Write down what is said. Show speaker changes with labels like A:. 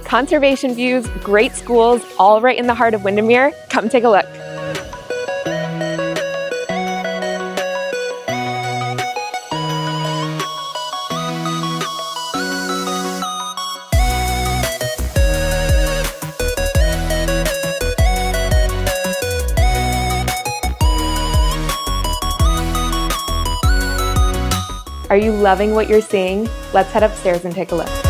A: Conservation views, great schools, all right in the heart of Windermere. Come take a look. Are you loving what you're seeing? Let's head upstairs and take a look.